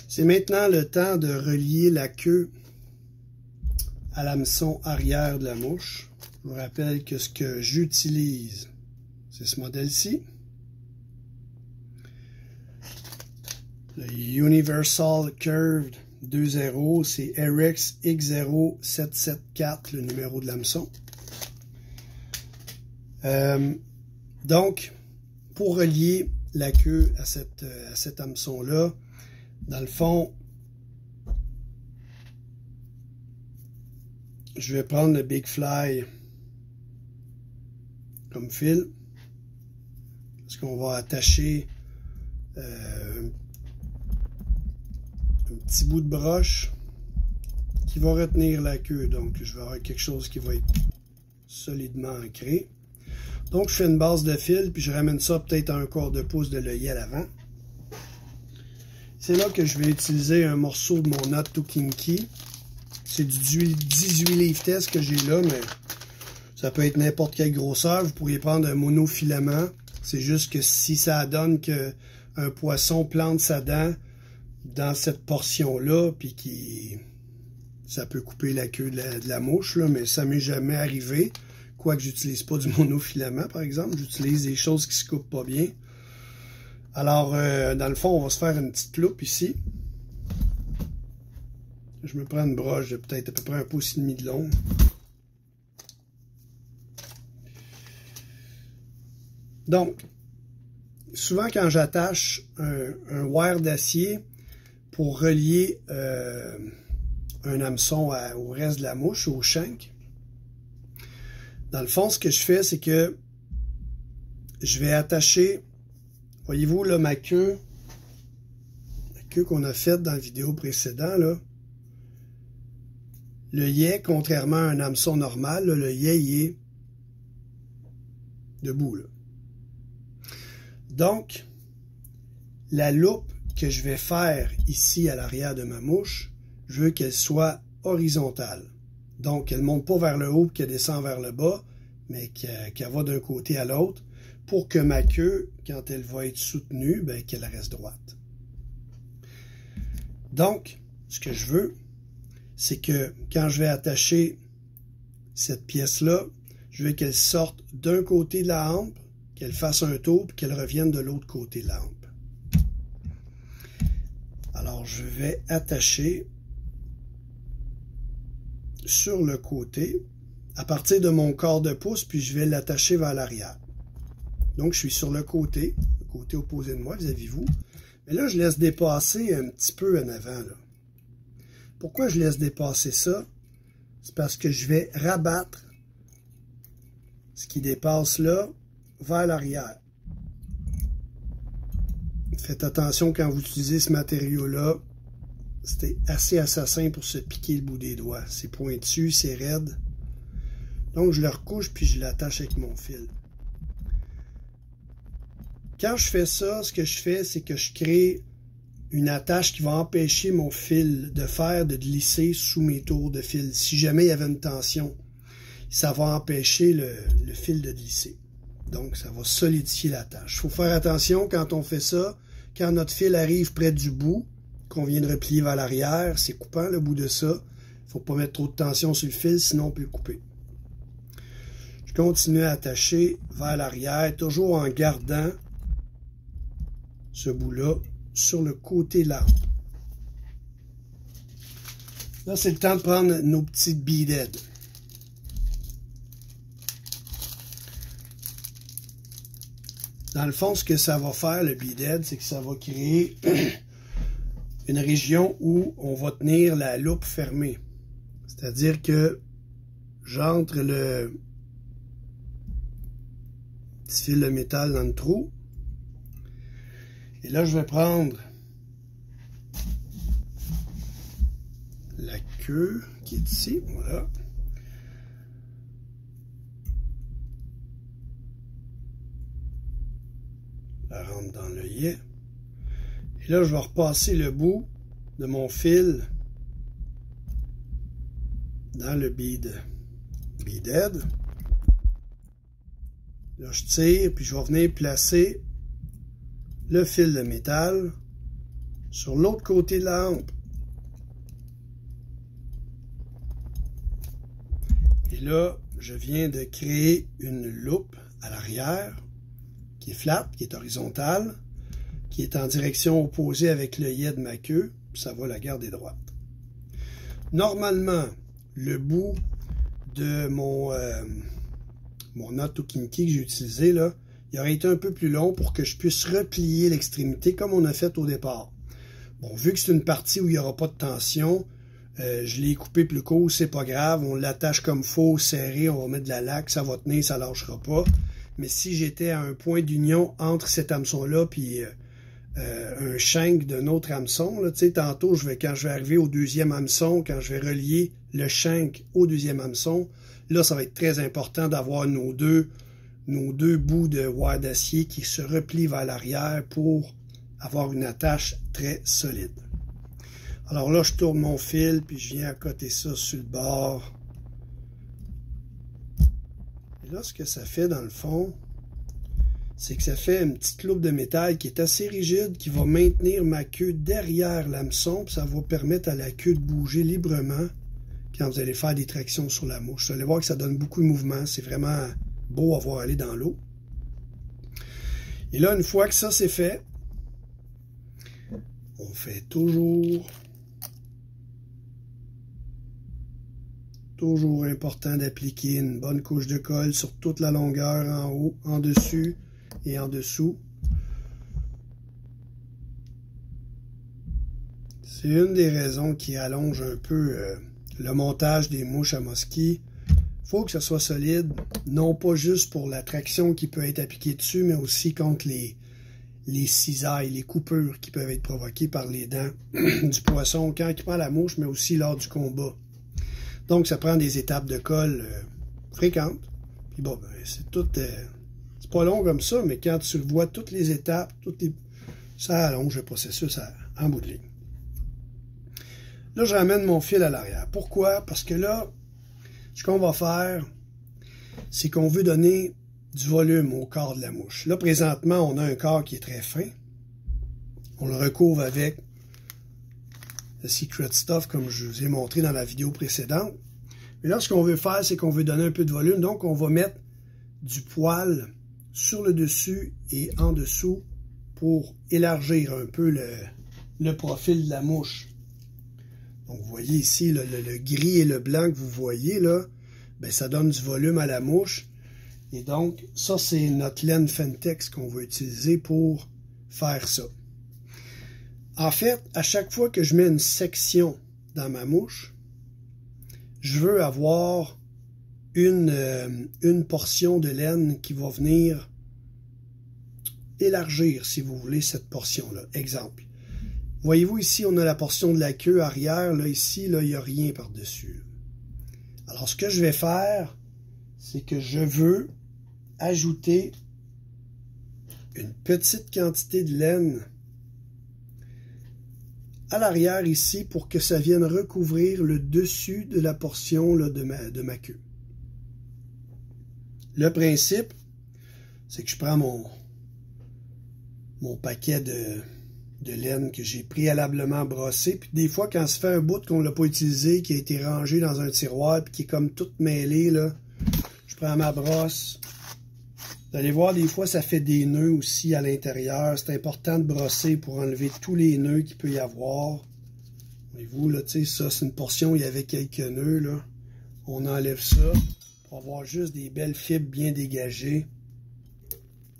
C'est maintenant le temps de relier la queue à l'hameçon arrière de la mouche. Je vous rappelle que ce que j'utilise, c'est ce modèle-ci. Le Universal Curved 2.0, c'est RX X0774, le numéro de l'hameçon. Donc, pour relier la queue à cet hameçon-là, dans le fond, je vais prendre le Big Fly comme fil, parce qu'on va attacher un petit bout de broche qui va retenir la queue. Donc, je vais avoir quelque chose qui va être solidement ancré. Donc, je fais une base de fil, puis je ramène ça peut-être à un quart de pouce de l'œillet à l'avant. C'est là que je vais utiliser un morceau de mon Not Too Kinky. C'est du 18 livres test que j'ai là, mais ça peut être n'importe quelle grosseur. Vous pourriez prendre un monofilament. C'est juste que si ça donne qu'un poisson plante sa dent dans cette portion-là, puis ça peut couper la queue de la mouche, là, mais ça m'est jamais arrivé. Quoique j'utilise pas du monofilament, par exemple. J'utilise des choses qui se coupent pas bien. Alors, dans le fond, on va se faire une petite loupe ici. Je me prends une broche de peut-être à peu près 1,5 pouce de long. Donc, souvent quand j'attache un wire d'acier pour relier un hameçon au reste de la mouche, au shank, dans le fond, ce que je fais, c'est que je vais attacher, voyez-vous, là, ma queue qu'on a faite dans la vidéo précédente, là, le yai, contrairement à un hameçon normal, là, le yai, il est debout, là. Donc, la loupe que je vais faire ici à l'arrière de ma mouche, je veux qu'elle soit horizontale. Donc, elle ne monte pas vers le haut et qu'elle descend vers le bas, mais qu'elle va d'un côté à l'autre pour que ma queue, quand elle va être soutenue, ben, qu'elle reste droite. Donc, ce que je veux, c'est que quand je vais attacher cette pièce-là, je veux qu'elle sorte d'un côté de la hampe, qu'elle fasse un tour, puis qu'elle revienne de l'autre côté de la hampe. Alors, je vais attacher sur le côté, à partir de mon quart de pouce, puis je vais l'attacher vers l'arrière. Donc, je suis sur le côté opposé de moi, vis-à-vis vous. Mais là, je laisse dépasser un petit peu en avant, là. Pourquoi je laisse dépasser ça? C'est parce que je vais rabattre ce qui dépasse là vers l'arrière. Faites attention quand vous utilisez ce matériau-là. C'est assez assassin pour se piquer le bout des doigts. C'est pointu, c'est raide. Donc, je le recouche puis je l'attache avec mon fil. Quand je fais ça, ce que je fais, c'est que je crée une attache qui va empêcher mon fil de fer de glisser sous mes tours de fil. Si jamais il y avait une tension, ça va empêcher le fil de glisser. Donc, ça va solidifier la tâche. Il faut faire attention quand on fait ça. Quand notre fil arrive près du bout, qu'on vient de replier vers l'arrière, c'est coupant le bout de ça. Il ne faut pas mettre trop de tension sur le fil, sinon on peut le couper. Je continue à attacher vers l'arrière, toujours en gardant ce bout-là sur le côté de l'arbre. Là, c'est le temps de prendre nos petites beadheads. Dans le fond, ce que ça va faire, le beadhead, c'est que ça va créer une région où on va tenir la loupe fermée. C'est-à-dire que j'entre le petit fil de métal dans le trou. Et là, je vais prendre la queue qui est ici. Voilà. La rentre dans l'œillet. Et là, je vais repasser le bout de mon fil dans le beadhead. Là, je tire, puis je vais venir placer le fil de métal Sur l'autre côté de la hampe. Et là, je viens de créer une loupe à l'arrière qui est flat, qui est horizontale, qui est en direction opposée avec l'œillet de ma queue. Ça va la garder droite. Normalement, le bout de mon knot Kinki que j'ai utilisé, là, il aurait été un peu plus long pour que je puisse replier l'extrémité comme on a fait au départ. Bon, vu que c'est une partie où il n'y aura pas de tension, je l'ai coupé plus court, c'est pas grave, on l'attache comme faux, serré, on va mettre de la laque, ça va tenir, ça lâchera pas. Mais si j'étais à un point d'union entre cet hameçon-là puis un shank d'un autre hameçon, là, tu sais, tantôt, quand je vais arriver au deuxième hameçon, quand je vais relier le shank au deuxième hameçon, là, ça va être très important d'avoir nos deux bouts de wire d'acier qui se replient vers l'arrière pour avoir une attache très solide. Alors là, je tourne mon fil, puis je viens accoter ça sur le bord. Et là, ce que ça fait, dans le fond, c'est que ça fait une petite loupe de métal qui est assez rigide, qui va maintenir ma queue derrière l'hameçon, puis ça va permettre à la queue de bouger librement quand vous allez faire des tractions sur la mouche. Vous allez voir que ça donne beaucoup de mouvement. C'est vraiment beau à voir aller dans l'eau. Et là, une fois que ça c'est fait, on fait toujours important d'appliquer une bonne couche de colle sur toute la longueur, en haut, en dessus et en dessous. C'est une des raisons qui allonge un peu le montage des mouches à mosquée. Il faut que ça soit solide, non pas juste pour la traction qui peut être appliquée dessus, mais aussi contre les cisailles, les coupures qui peuvent être provoquées par les dents du poisson quand il prend la mouche, mais aussi lors du combat. Donc, ça prend des étapes de colle fréquentes. Puis bon, ben, c'est tout... c'est pas long comme ça, mais quand tu vois toutes les étapes, ça allonge le processus en bout de ligne. Là, je ramène mon fil à l'arrière. Pourquoi? Parce que là, ce qu'on va faire, c'est qu'on veut donner du volume au corps de la mouche. Là, présentement, on a un corps qui est très fin. On le recouvre avec le Secret Stuff, comme je vous ai montré dans la vidéo précédente. Mais là, ce qu'on veut faire, c'est qu'on veut donner un peu de volume. Donc, on va mettre du poil sur le dessus et en dessous pour élargir un peu le profil de la mouche. Donc, vous voyez ici, le gris et le blanc que vous voyez, là, ben, ça donne du volume à la mouche. Et donc, ça, c'est notre laine Fentex qu'on va utiliser pour faire ça. En fait, à chaque fois que je mets une section dans ma mouche, je veux avoir une portion de laine qui va venir élargir, si vous voulez, cette portion-là. Exemple. Voyez-vous ici, on a la portion de la queue arrière. Là, ici, là, il n'y a rien par-dessus. Alors, ce que je vais faire, c'est que je veux ajouter une petite quantité de laine à l'arrière ici pour que ça vienne recouvrir le dessus de la portion là, de ma queue. Le principe, c'est que je prends mon paquet de laine que j'ai préalablement brossé, puis des fois, quand ça fait un bout qu'on ne l'a pas utilisé, qui a été rangé dans un tiroir, puis qui est comme tout mêlé, là, je prends ma brosse. Vous allez voir, des fois, ça fait des nœuds aussi à l'intérieur. C'est important de brosser pour enlever tous les nœuds qu'il peut y avoir. Voyez-vous, là, tu sais, ça, c'est une portion où il y avait quelques nœuds, là. On enlève ça pour avoir juste des belles fibres bien dégagées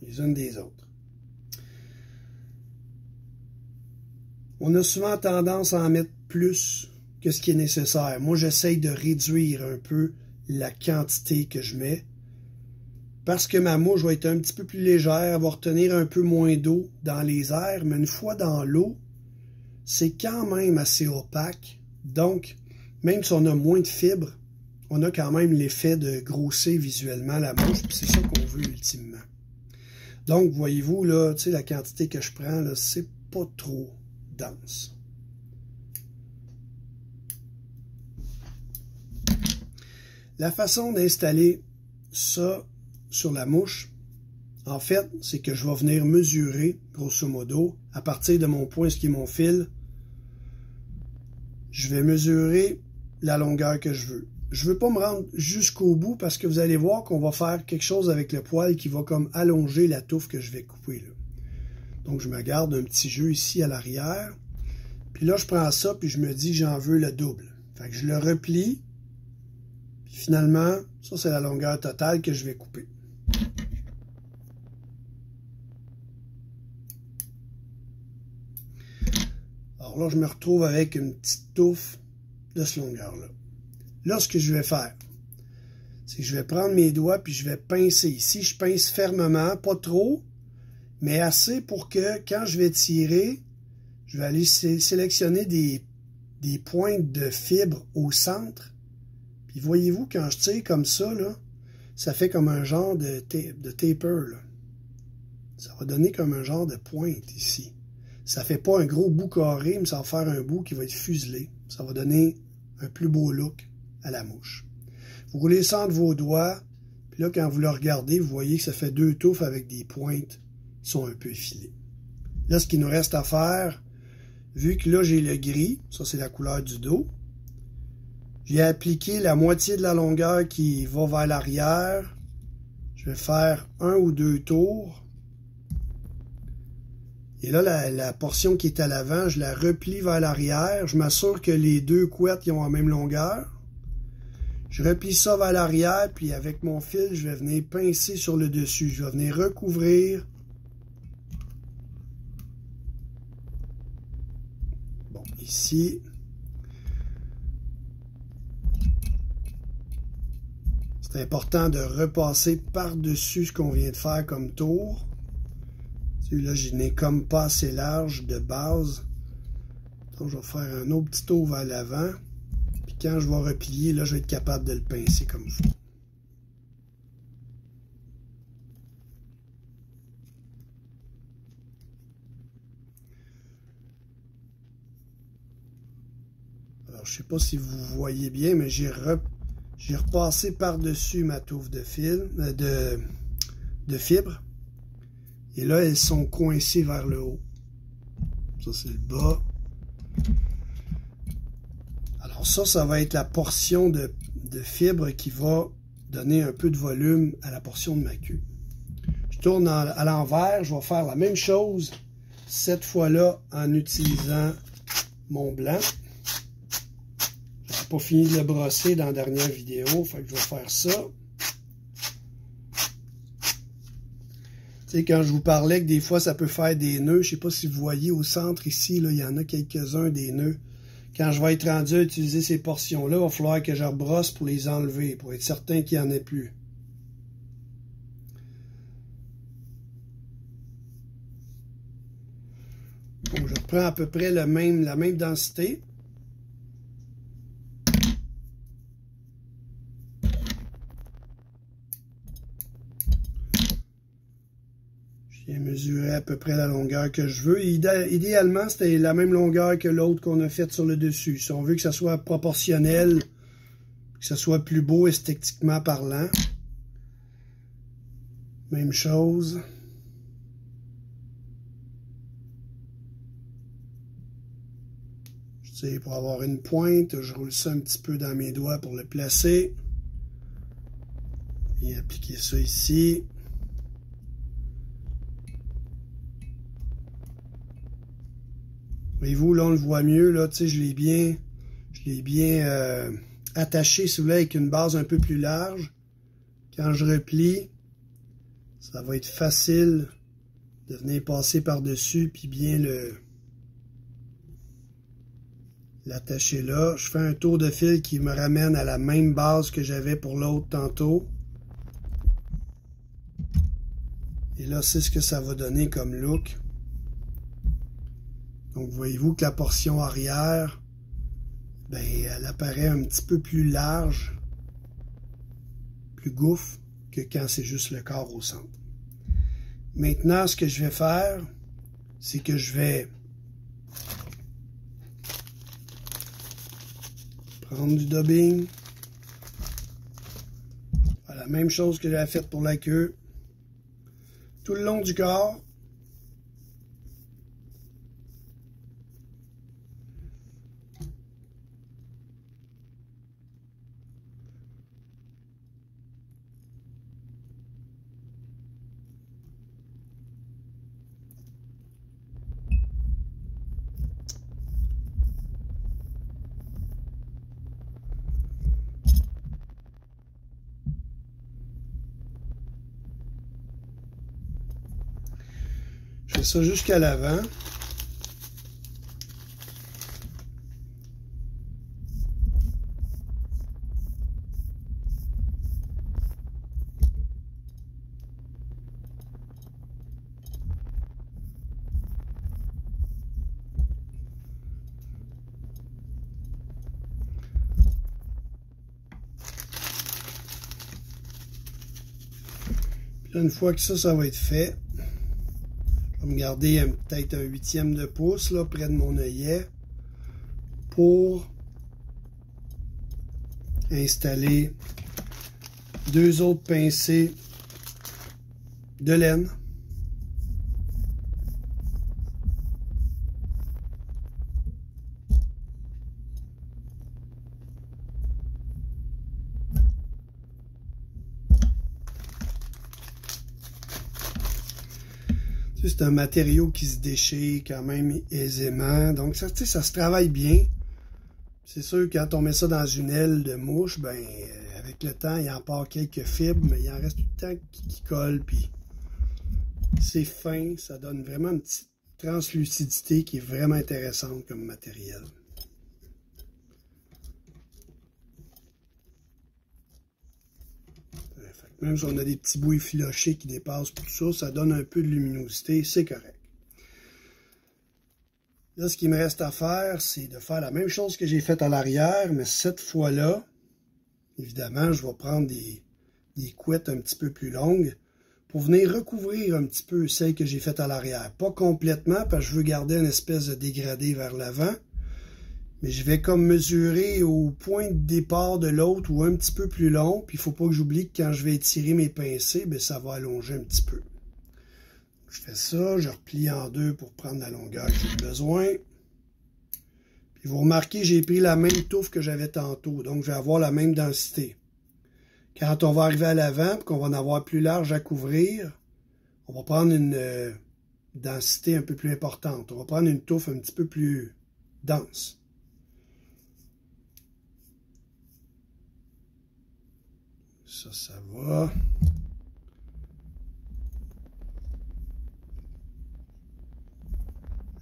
les unes des autres. On a souvent tendance à en mettre plus que ce qui est nécessaire. Moi, j'essaye de réduire un peu la quantité que je mets parce que ma mouche va être un petit peu plus légère, elle va retenir un peu moins d'eau dans les airs, mais une fois dans l'eau, c'est quand même assez opaque. Donc, même si on a moins de fibres, on a quand même l'effet de grossir visuellement la mouche, puis c'est ça qu'on veut ultimement. Donc, voyez-vous, là, tu sais, la quantité que je prends, là, c'est pas trop dense. La façon d'installer ça sur la mouche, en fait, c'est que je vais venir mesurer, grosso modo, à partir de mon point, ce qui est mon fil, je vais mesurer la longueur que je veux. Je ne veux pas me rendre jusqu'au bout parce que vous allez voir qu'on va faire quelque chose avec le poil qui va comme allonger la touffe que je vais couper, là. Donc, je me garde un petit jeu ici à l'arrière. Puis là, je prends ça, puis je me dis que j'en veux le double. Fait que je le replie. Puis finalement, ça, c'est la longueur totale que je vais couper. Alors là, je me retrouve avec une petite touffe de cette longueur-là. Là, ce que je vais faire, c'est que je vais prendre mes doigts, puis je vais pincer. Ici, je pince fermement, pas trop, mais assez pour que quand je vais tirer, je vais aller sélectionner des pointes de fibres au centre. Puis voyez-vous, quand je tire comme ça, là, ça fait comme un genre de taper, là. Ça va donner comme un genre de pointe ici. Ça fait pas un gros bout carré, mais ça va faire un bout qui va être fuselé. Ça va donner un plus beau look à la mouche. Vous roulez ça entre vos doigts, puis là, quand vous le regardez, vous voyez que ça fait deux touffes avec des pointes qui sont un peu effilées. Là, ce qu'il nous reste à faire, vu que là, j'ai le gris, ça c'est la couleur du dos, j'ai appliqué la moitié de la longueur qui va vers l'arrière. Je vais faire un ou deux tours. Et là, la portion qui est à l'avant, je la replie vers l'arrière. Je m'assure que les deux couettes ils ont la même longueur. Je replie ça vers l'arrière, puis avec mon fil, je vais venir pincer sur le dessus. Je vais venir recouvrir. Bon, ici. C'est important de repasser par-dessus ce qu'on vient de faire comme tour. Celui-là, je n'ai comme pas assez large de base. Donc, je vais faire un autre petit tour vers l'avant. Puis quand je vais replier, là, je vais être capable de le pincer comme il faut. Alors, je ne sais pas si vous voyez bien, mais j'ai repassé par-dessus ma touffe de fil, de fibres. Et là, elles sont coincées vers le haut. Ça, c'est le bas. Alors ça va être la portion de fibre qui va donner un peu de volume à la portion de ma queue. Je tourne à l'envers. Je vais faire la même chose, cette fois-là, en utilisant mon blanc. Je n'ai pas fini de le brosser dans la dernière vidéo, fait que je vais faire ça. Quand je vous parlais que des fois ça peut faire des nœuds, je ne sais pas si vous voyez au centre ici, là, il y en a quelques-uns des nœuds. Quand je vais être rendu à utiliser ces portions-là, il va falloir que je rebrosse pour les enlever, pour être certain qu'il n'y en ait plus. Donc je reprends à peu près la même densité. J'ai mesuré à peu près la longueur que je veux. Idéalement, c'était la même longueur que l'autre qu'on a faite sur le dessus. Si on veut que ça soit proportionnel, que ça soit plus beau esthétiquement parlant. Même chose. Je sais, pour avoir une pointe, je roule ça un petit peu dans mes doigts pour le placer. Et appliquer ça ici. Voyez-vous, là, on le voit mieux, là, tu sais, je l'ai bien attaché, si vous voulez, avec une base un peu plus large. Quand je replie, ça va être facile de venir passer par-dessus, puis bien l'attacher là. Je fais un tour de fil qui me ramène à la même base que j'avais pour l'autre tantôt. Et là, c'est ce que ça va donner comme look. Donc, voyez-vous que la portion arrière, ben, elle apparaît un petit peu plus large, plus gouffre que quand c'est juste le corps au centre. Maintenant, ce que je vais faire, c'est que je vais prendre du dubbing. Faire la même chose que j'avais fait pour la queue. tout le long du corps. Je fais ça jusqu'à l'avant. Puis là, une fois que ça va être fait, je vais me garder peut-être un 1/8 de pouce là, près de mon œillet pour installer 2 autres pincées de laine. C'est un matériau qui se déchire quand même aisément. Donc, ça, ça se travaille bien. C'est sûr que quand on met ça dans une aile de mouche, ben, avec le temps, il en part quelques fibres, mais il en reste tout le temps qui colle. Puis, c'est fin. Ça donne vraiment une petite translucidité qui est vraiment intéressante comme matériel. Même si on a des petits bouts effilochés qui dépassent pour ça, ça donne un peu de luminosité, c'est correct. Là, ce qu'il me reste à faire, c'est de faire la même chose que j'ai fait à l'arrière, mais cette fois-là, évidemment, je vais prendre des couettes un petit peu plus longues pour venir recouvrir un petit peu celle que j'ai faite à l'arrière. Pas complètement, parce que je veux garder une espèce de dégradé vers l'avant, mais je vais comme mesurer au point de départ de l'autre ou un petit peu plus long. Puis il ne faut pas que j'oublie que quand je vais étirer mes pincées, bien, ça va allonger un petit peu. Je fais ça, je replie en deux pour prendre la longueur que j'ai besoin. Puis vous remarquez, j'ai pris la même touffe que j'avais tantôt. Donc je vais avoir la même densité. Quand on va arriver à l'avant, qu'on va en avoir plus large à couvrir, on va prendre une densité un peu plus importante. On va prendre une touffe un petit peu plus dense. Ça va.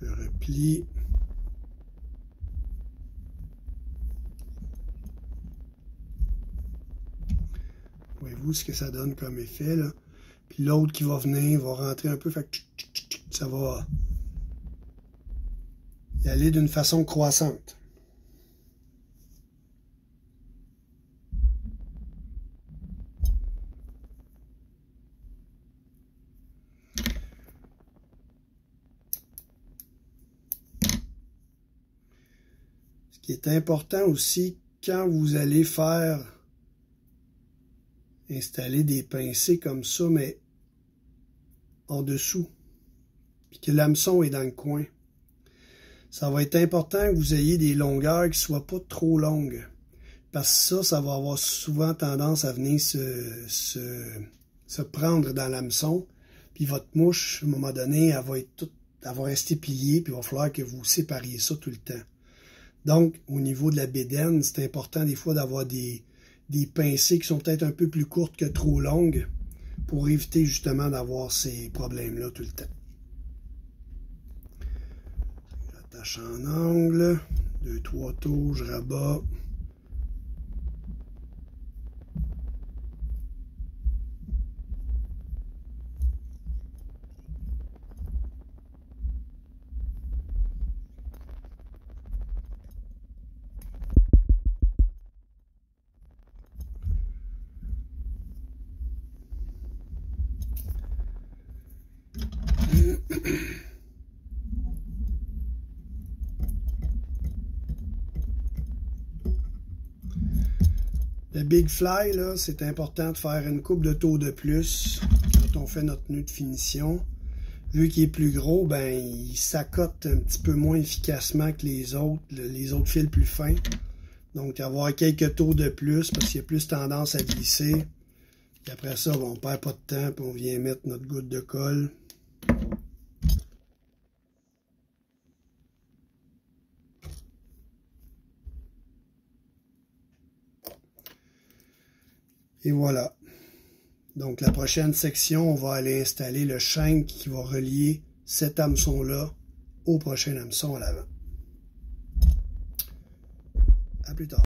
Je replie. Voyez-vous ce que ça donne comme effet, là. Puis l'autre qui va venir va rentrer un peu, fait que ça va y aller d'une façon croissante. Ce qui est important aussi, quand vous allez installer des pincées comme ça, mais en dessous, puis que l'hameçon est dans le coin, ça va être important que vous ayez des longueurs qui ne soient pas trop longues, parce que ça va avoir souvent tendance à venir se prendre dans l'hameçon, puis votre mouche, à un moment donné, elle va rester pliée, puis il va falloir que vous sépariez ça tout le temps. Donc, au niveau de la bédaine, c'est important des fois d'avoir des pincées qui sont peut-être un peu plus courtes que trop longues pour éviter justement d'avoir ces problèmes-là tout le temps. J'attache en angle, 2-3 tours, je rabats. Le Big Fly, là, c'est important de faire une coupe de tours de plus quand on fait notre nœud de finition. Vu qu'il est plus gros, ben il s'accote un petit peu moins efficacement que les autres fils plus fins. Donc avoir quelques tours de plus parce qu'il y a plus tendance à glisser. Puis après ça, on perd pas de temps, puis on vient mettre notre goutte de colle. Et voilà. Donc la prochaine section, on va aller installer le shank qui va relier cet hameçon-là au prochain hameçon à l'avant. À plus tard.